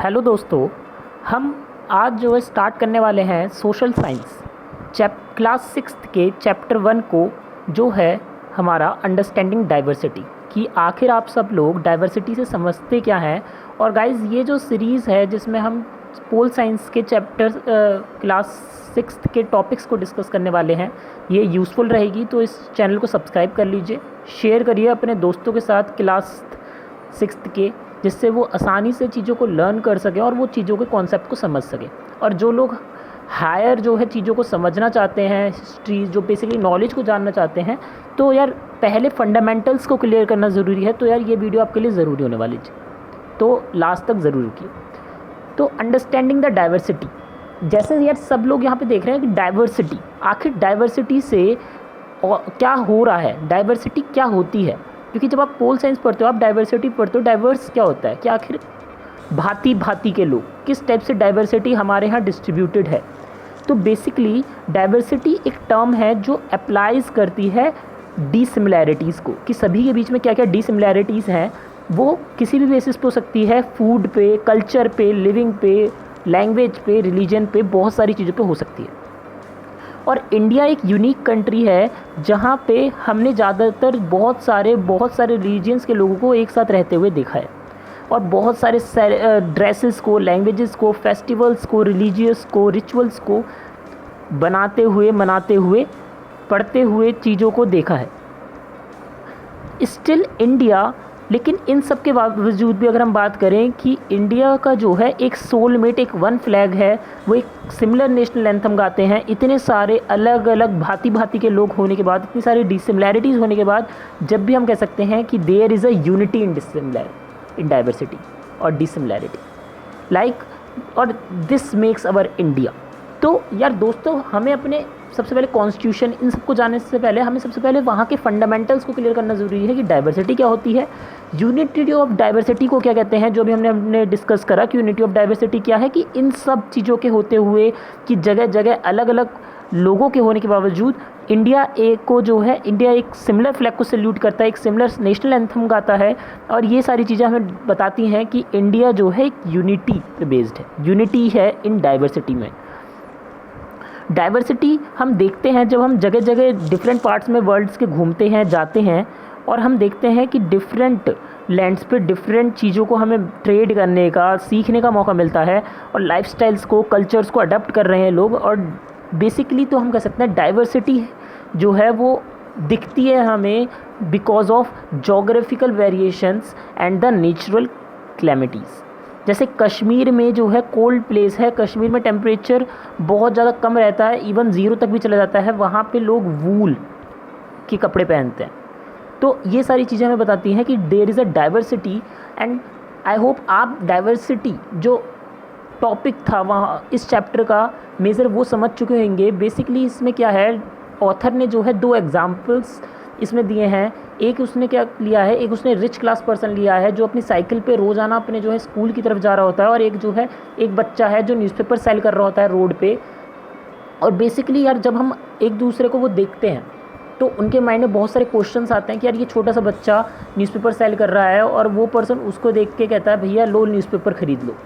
Hello दोस्तों, हम आज जो है स्टार्ट करने वाले हैं सोशल साइंस क्लास सिक्स्थ के चैप्टर 1 को, जो है हमारा अंडरस्टैंडिंग डाइवर्सिटी। कि आखिर आप सब लोग डाइवर्सिटी से समझते क्या हैं। और गाइस, ये जो सीरीज़ है जिसमें हम पोल साइंस के चैप्टर क्लास सिक्स्थ के टॉपिक्स को डिस्कस करने वाले हैं, ये यूज़फुल रहेगी। तो इस चैनल को सब्सक्राइब कर लीजिए, शेयर करिए अपने दोस्तों के साथ क्लास सिक्स्थ के, जिससे वो आसानी से चीज़ों को लर्न कर सकें और वो चीज़ों के कॉन्सेप्ट को समझ सकें। और जो लोग हायर जो है चीज़ों को समझना चाहते हैं, हिस्ट्री जो बेसिकली नॉलेज को जानना चाहते हैं, तो यार पहले फंडामेंटल्स को क्लियर करना ज़रूरी है। तो यार ये वीडियो आपके लिए ज़रूरी होने वाली है, तो लास्ट तक ज़रूर रुकिए। तो अंडरस्टैंडिंग द डाइवर्सिटी, जैसे यार सब लोग यहाँ पे देख रहे हैं कि डाइवर्सिटी, आखिर डाइवर्सिटी से क्या हो रहा है, डाइवर्सिटी क्या होती है। क्योंकि जब आप पोल साइंस पढ़ते हो, आप डाइवर्सिटी पढ़ते हो, डाइवर्स क्या होता है कि आखिर भांति भांति के लोग, किस टाइप से डाइवर्सिटी हमारे यहाँ डिस्ट्रीब्यूटेड है। तो बेसिकली डाइवर्सिटी एक टर्म है जो अप्लाइज करती है डिसिमिलैरिटीज़ को, कि सभी के बीच में क्या क्या डिसिमिलैरिटीज़ हैं, वो किसी भी बेसिस पे हो सकती है, फूड पे, कल्चर पे, लिविंग पे, लैंग्वेज पे, रिलीजन पे, बहुत सारी चीज़ों पे हो सकती है। और इंडिया एक यूनिक कंट्री है जहाँ पे हमने ज़्यादातर बहुत सारे रिलीजन्स के लोगों को एक साथ रहते हुए देखा है। और बहुत सारे ड्रेसेस को, लैंग्वेजेस को, फेस्टिवल्स को, रिलीजियस को, रिचुअल्स को बनाते हुए, मनाते हुए, पढ़ते हुए चीज़ों को देखा है। स्टिल इंडिया, लेकिन इन सब के बावजूद भी अगर हम बात करें कि इंडिया का जो है एक सोलमेट, एक वन फ्लैग है, वो एक सिमिलर नेशनल एंथम गाते हैं, इतने सारे अलग अलग भांति भांति के लोग होने के बाद, इतनी सारी डिसिमिलैरिटीज़ होने के बाद, जब भी हम कह सकते हैं कि there is a unity in diversity और डिसिमिलैरिटी लाइक, और दिस मेक्स अवर इंडिया। तो यार दोस्तों, हमें अपने सबसे पहले कॉन्स्टिट्यूशन, इन सबको जानने से पहले हमें सबसे पहले वहाँ के फंडामेंटल्स को क्लियर करना ज़रूरी है कि डाइवर्सिटी क्या होती है, यूनिटी ऑफ डाइवर्सिटी को क्या कहते हैं, जो भी हमने डिस्कस करा कि यूनिटी ऑफ डाइवर्सिटी क्या है। कि इन सब चीज़ों के होते हुए, कि जगह जगह अलग अलग लोगों के होने के बावजूद, इंडिया एक सिमिलर फ्लैग को सल्यूट करता है, एक सिमिलर नेशनल एंथम गाता है। और ये सारी चीज़ें हमें बताती हैं कि इंडिया जो है एक यूनिटी पे बेस्ड है, यूनिटी है इन डाइवर्सिटी में। डाइवर्सिटी हम देखते हैं जब हम जगह जगह डिफरेंट पार्ट्स में वर्ल्ड्स के घूमते हैं, जाते हैं, और हम देखते हैं कि डिफरेंट लैंड्स पे डिफरेंट चीज़ों को हमें ट्रेड करने का, सीखने का मौका मिलता है, और लाइफस्टाइल्स को, कल्चर्स को अडॉप्ट कर रहे हैं लोग। और बेसिकली तो हम कह सकते हैं डाइवर्सिटी जो है वो दिखती है हमें because of geographical variations and the natural calamities. जैसे कश्मीर में जो है कोल्ड प्लेस है, कश्मीर में टेम्परेचर बहुत ज़्यादा कम रहता है, इवन 0 तक भी चला जाता है, वहाँ पे लोग वूल के कपड़े पहनते हैं। तो ये सारी चीज़ें हमें बताती हैं कि there is a diversity. And I hope आप डाइवर्सिटी जो टॉपिक था वहाँ इस चैप्टर का मेजर वो समझ चुके होंगे। बेसिकली इसमें क्या है, ऑथर ने जो है 2 एग्जाम्पल्स इसमें दिए हैं। एक उसने क्या लिया है, एक उसने रिच क्लास पर्सन लिया है जो अपनी साइकिल पे रोज़ाना अपने जो है स्कूल की तरफ जा रहा होता है, और एक जो है एक बच्चा है जो न्यूज़पेपर सेल कर रहा होता है रोड पे। और बेसिकली यार जब हम एक दूसरे को वो देखते हैं तो उनके माइंड में बहुत सारे क्वेश्चंस आते हैं कि यार ये छोटा सा बच्चा न्यूज़पेपर सेल कर रहा है, और वो पर्सन उसको देख के कहता है भैया लो न्यूज़पेपर ख़रीद लो।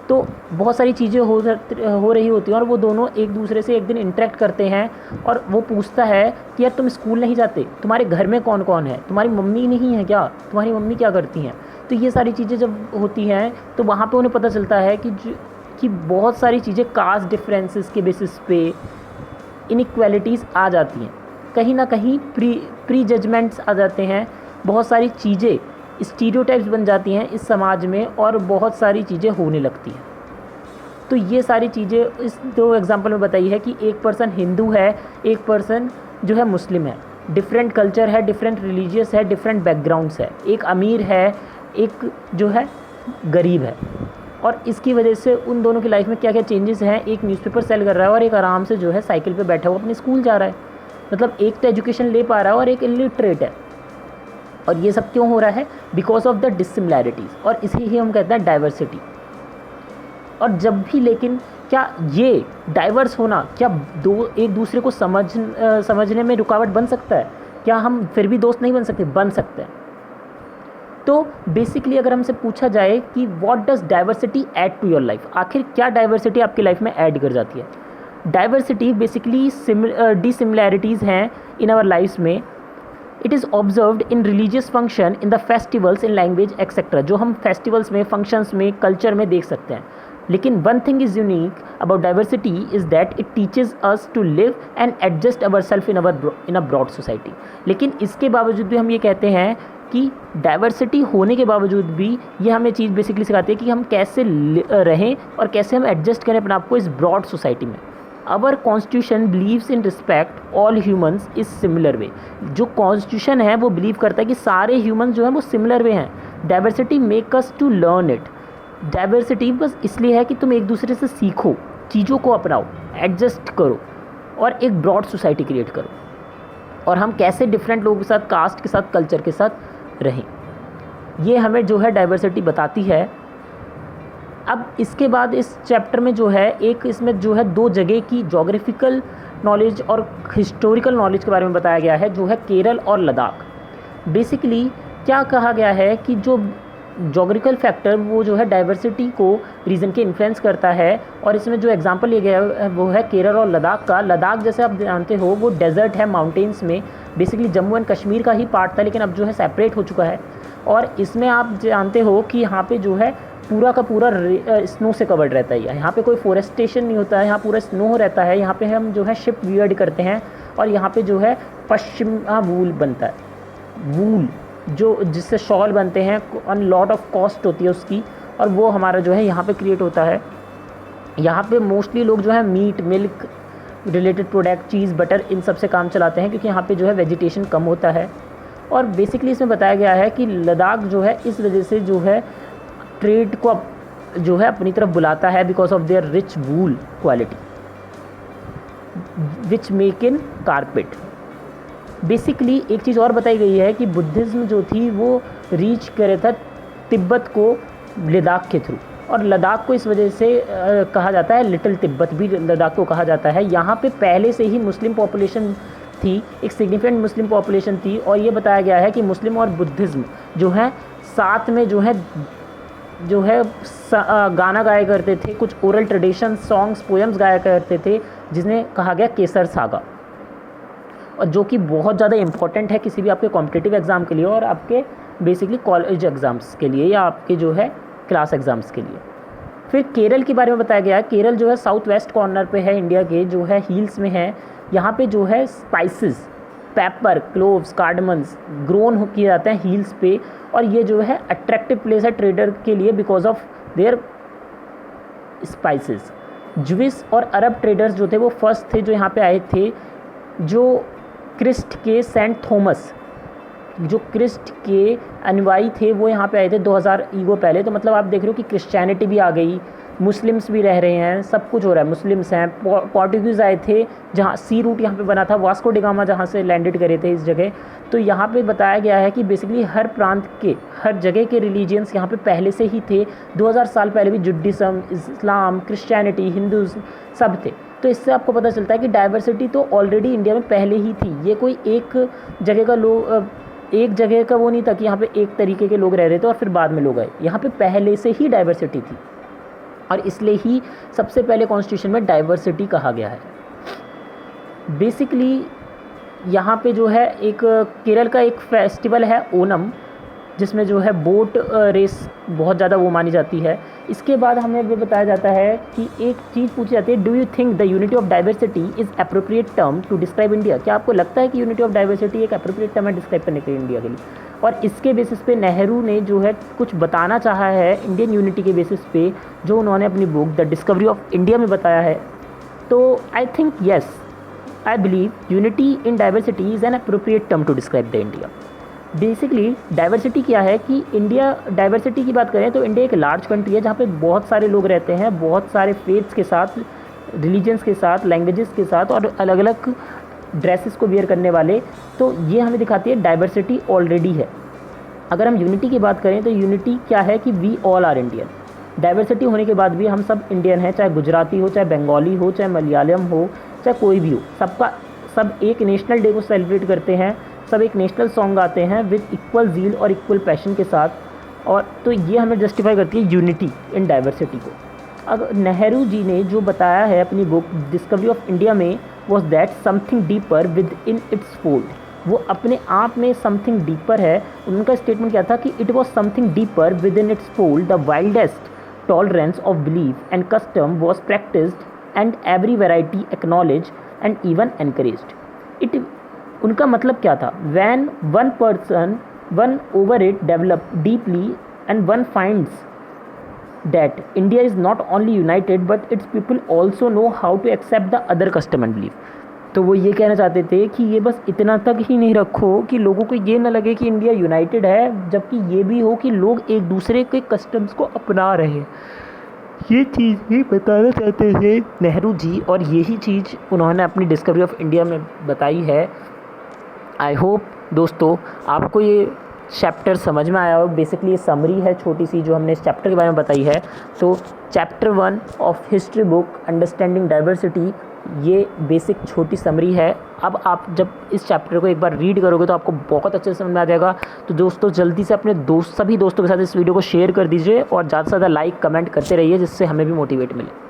तो बहुत सारी चीज़ें हो रही होती हैं, और वो दोनों एक दूसरे से एक दिन इंटरेक्ट करते हैं, और वो पूछता है कि यार तुम स्कूल नहीं जाते, तुम्हारे घर में कौन कौन है, तुम्हारी मम्मी नहीं है क्या, तुम्हारी मम्मी क्या करती हैं। तो ये सारी चीज़ें जब होती हैं तो वहाँ पे उन्हें पता चलता है कि बहुत सारी चीज़ें कास्ट डिफरेंसेस के बेसिस पे इनइक्वालिटीज़ आ जाती हैं, कहीं ना कहीं प्री जजमेंट्स आ जाते हैं, बहुत सारी चीज़ें स्टीरियोटाइप्स बन जाती हैं इस समाज में, और बहुत सारी चीज़ें होने लगती हैं। तो ये सारी चीज़ें इस 2 एग्जांपल में बताई है कि एक पर्सन हिंदू है, एक पर्सन जो है मुस्लिम है, डिफरेंट कल्चर है, डिफरेंट रिलीजियस है, डिफरेंट बैकग्राउंड्स है, एक अमीर है, एक जो है गरीब है। और इसकी वजह से उन दोनों की लाइफ में क्या क्या चेंजेस हैं, एक न्यूज़पेपर सेल कर रहा है और एक आराम से जो है साइकिल पर बैठा हुआ अपने स्कूल जा रहा है। मतलब एक तो एजुकेशन ले पा रहा है और एक इलिटरेट है। और ये सब क्यों हो रहा है, बिकॉज ऑफ द डिसिमिलैरिटीज़, और इसी ही हम कहते हैं डाइवर्सिटी। और जब भी, लेकिन क्या ये डाइवर्स होना क्या एक दूसरे को समझने में रुकावट बन सकता है? क्या हम फिर भी दोस्त नहीं बन सकते? बन सकते हैं। तो बेसिकली अगर हमसे पूछा जाए कि what does diversity add to your life, आखिर क्या डाइवर्सिटी आपकी लाइफ में ऐड कर जाती है। डाइवर्सिटी बेसिकली डिसिमिलैरिटीज़ हैं इन आवर लाइफ्स में। It is observed in religious function, in the festivals, in language etcetera, जो हम फेस्टिवल्स में, फंक्शंस में, कल्चर में देख सकते हैं। लेकिन one thing is unique about diversity is that it teaches us to live and adjust our self in a broad society. लेकिन इसके बावजूद भी हम ये कहते हैं कि डाइवर्सिटी होने के बावजूद भी ये हमें चीज़ बेसिकली सिखाती है कि हम कैसे रहें और कैसे हम एडजस्ट करें अपने आप को इस ब्रॉड सोसाइटी में। Our constitution believes in respect all humans is similar way. जो कॉन्स्टिट्यूशन है वो बिलीव करता है कि सारे ह्यूमंस जो हैं वो सिमिलर वे हैं। Diversity make us to learn it. Diversity बस इसलिए है कि तुम एक दूसरे से सीखो, चीज़ों को अपनाओ, एडजस्ट करो और एक ब्रॉड सोसाइटी क्रिएट करो, और हम कैसे डिफरेंट लोगों के साथ, कास्ट के साथ, कल्चर के साथ रहें, ये हमें जो है डाइवर्सिटी बताती है। अब इसके बाद इस चैप्टर में जो है एक इसमें जो है 2 जगह की जोग्राफिकल नॉलेज और हिस्टोरिकल नॉलेज के बारे में बताया गया है, जो है केरल और लद्दाख। बेसिकली क्या कहा गया है कि जो जोग्राफिकल फैक्टर वो जो है डाइवर्सिटी को रीजन के इन्फ्लुएंस करता है, और इसमें जो एग्जांपल लिया गया है वो है केरल और लद्दाख का। लद्दाख जैसे आप जानते हो वो डेजर्ट है, माउंटेन्स में, बेसिकली जम्मू एंड कश्मीर का ही पार्ट था, लेकिन अब जो है सेपरेट हो चुका है। और इसमें आप जानते हो कि यहाँ पे जो है पूरा का पूरा स्नो से कवर्ड रहता है। यहाँ पे कोई फॉरेस्टेशन नहीं होता है, यहाँ पूरा स्नो रहता है। यहाँ पे हम जो है शिप वियर्ड करते हैं, और यहाँ पे जो है पश्चिमा वूल बनता है, वूल जो जिससे शॉल बनते हैं, ऑन लॉट ऑफ कॉस्ट होती है उसकी, और वो हमारा जो है यहाँ पे क्रिएट होता है। यहाँ पे मोस्टली लोग जो है मीट, मिल्क रिलेटेड प्रोडक्ट, चीज़, बटर, इन सब से काम चलाते हैं, क्योंकि यहाँ पे जो है वेजिटेशन कम होता है। और बेसिकली इसमें बताया गया है कि लद्दाख जो है इस वजह से जो है ट्रेड को जो है अपनी तरफ बुलाता है, because of their rich wool quality which make in carpet. Basically एक चीज़ और बताई गई है कि बुद्धिज़्म जो थी वो रीच करे था तिब्बत को लद्दाख के थ्रू, और लद्दाख को इस वजह से कहा जाता है, लिटिल तिब्बत भी लद्दाख को कहा जाता है। यहाँ पे पहले से ही मुस्लिम पॉपुलेशन थी, एक सिग्निफिकेंट मुस्लिम पॉपुलेशन थी, और ये बताया गया है कि मुस्लिम और बुद्धिज़्म जो है साथ में जो है गाना गाया करते थे, कुछ ओरल ट्रेडिशन, सॉन्ग्स, पोएम्स गाया करते थे, जिन्हें कहा गया केसर सागा, और जो कि बहुत ज़्यादा इंपॉर्टेंट है किसी भी आपके कॉम्पिटिटिव एग्ज़ाम के लिए और आपके बेसिकली कॉलेज एग्ज़ाम्स के लिए या आपके जो है क्लास एग्ज़ाम्स के लिए। फिर केरल के बारे में बताया गया है। केरल जो है साउथ वेस्ट कॉर्नर पे है इंडिया के, जो है हिल्स में है। यहाँ पे जो है स्पाइसेस, पेपर, क्लोव्स, कार्डमन्स ग्रोन किए जाते हैं हिल्स पे, और ये जो है अट्रैक्टिव प्लेस है ट्रेडर के लिए बिकॉज ऑफ देयर स्पाइसेस। ज्विस और अरब ट्रेडर्स जो थे वो फर्स्ट थे जो यहाँ पे आए थे, जो क्रिस्ट के सेंट थॉमस, जो क्रिस्ट के अनुयायी थे, वो यहाँ पे आए थे 2000 ईगो पहले। तो मतलब आप देख रहे हो कि क्रिश्चियनिटी भी आ गई, मुस्लिम्स भी रह रहे हैं, सब कुछ हो रहा है। मुस्लिम्स हैं, पोर्टुगीज़ आए थे, जहाँ सी रूट यहाँ पे बना था, वास्को डिगामा जहाँ से लैंडेड करे थे इस जगह। तो यहाँ पे बताया गया है कि बेसिकली हर प्रांत के, हर जगह के रिलीजियंस यहाँ पे पहले से ही थे। 2000 साल पहले भी जुडिज़म, इस्लाम, क्रिश्चियनिटी, हिंदूज़ सब थे। तो इससे आपको पता चलता है कि डाइवर्सिटी तो ऑलरेडी इंडिया में पहले ही थी। ये कोई एक जगह का एक जगह का वो नहीं था कि यहाँ पे एक तरीके के लोग रह रहे थे और फिर बाद में लोग आए। यहाँ पे पहले से ही डाइवर्सिटी थी, और इसलिए ही सबसे पहले कॉन्स्टिट्यूशन में डाइवर्सिटी कहा गया है। बेसिकली यहाँ पे जो है एक केरल का एक फेस्टिवल है ओनम, जिसमें जो है बोट रेस बहुत ज़्यादा वो मानी जाती है। इसके बाद हमें भी बताया जाता है कि एक चीज़ पूछी जाती है, do you think the unity of diversity is appropriate term to describe India. क्या आपको लगता है कि यूनिटी ऑफ डाइवर्सिटी एक एप्रोप्रिएट टर्म है डिस्क्राइब करने के लिए इंडिया के लिए? और इसके बेसिस पे नेहरू ने जो है कुछ बताना चाहा है इंडियन यूनिटी के बेसिस पे, जो उन्होंने अपनी book the discovery of India में बताया है। तो I think yes, I believe unity in diversity is an appropriate term to describe the India. Basically diversity क्या है कि इंडिया, डाइवर्सिटी की बात करें तो इंडिया एक लार्ज कंट्री है जहाँ पे बहुत सारे लोग रहते हैं, बहुत सारे फेथ्स के साथ, रिलीजन्स के साथ, लैंग्वेजेस के साथ, और अलग अलग ड्रेसेस को वियर करने वाले। तो ये हमें दिखाती है डाइवर्सिटी ऑलरेडी है। अगर हम यूनिटी की बात करें तो यूनिटी क्या है कि we all are Indian. Diversity होने के बाद भी हम सब इंडियन हैं, चाहे गुजराती हो, चाहे बंगाली हो, चाहे मलयालम हो, चाहे कोई भी हो, सब एक नेशनल डे को सेलिब्रेट करते हैं सब एक नेशनल सॉन्ग गाते हैं विद इक्वल ज़ील और इक्वल पैशन के साथ। और तो ये हमें जस्टिफाई करती है यूनिटी इन डाइवर्सिटी को। अब नेहरू जी ने जो बताया है अपनी बुक डिस्कवरी ऑफ इंडिया में was that something deeper with in its fold, वो अपने आप में समथिंग डीपर है। उनका स्टेटमेंट क्या था कि it was something deeper with in its fold, the wildest tolerance of belief and custom was practised and every variety acknowledge and even encouraged. It उनका मतलब क्या था, van one person one over it develop deeply and one finds that India is not only united but its people also know how to accept the other custom and belief। तो वो ये कहना चाहते थे कि ये बस इतना तक ही नहीं रखो कि लोगों को ये ना लगे कि इंडिया यूनाइटेड है, जबकि ये भी हो कि लोग एक दूसरे के कस्टम्स को अपना रहे हैं। ये चीज़ ही बताना चाहते थे नेहरू जी, और यही चीज़ उन्होंने अपनी डिस्कवरी ऑफ इंडिया में बताई है। आई होप दोस्तों आपको ये चैप्टर समझ में आया हो। बेसिकली ये समरी है छोटी सी जो हमने इस चैप्टर के बारे में बताई है। तो chapter 1 of history book understanding diversity, ये बेसिक छोटी समरी है। अब आप जब इस चैप्टर को एक बार रीड करोगे तो आपको बहुत अच्छे से समझ में आ जाएगा। तो दोस्तों जल्दी से अपने सभी दोस्तों के साथ इस वीडियो को शेयर कर दीजिए और ज़्यादा से ज़्यादा लाइक कमेंट करते रहिए, जिससे हमें भी मोटिवेट मिले।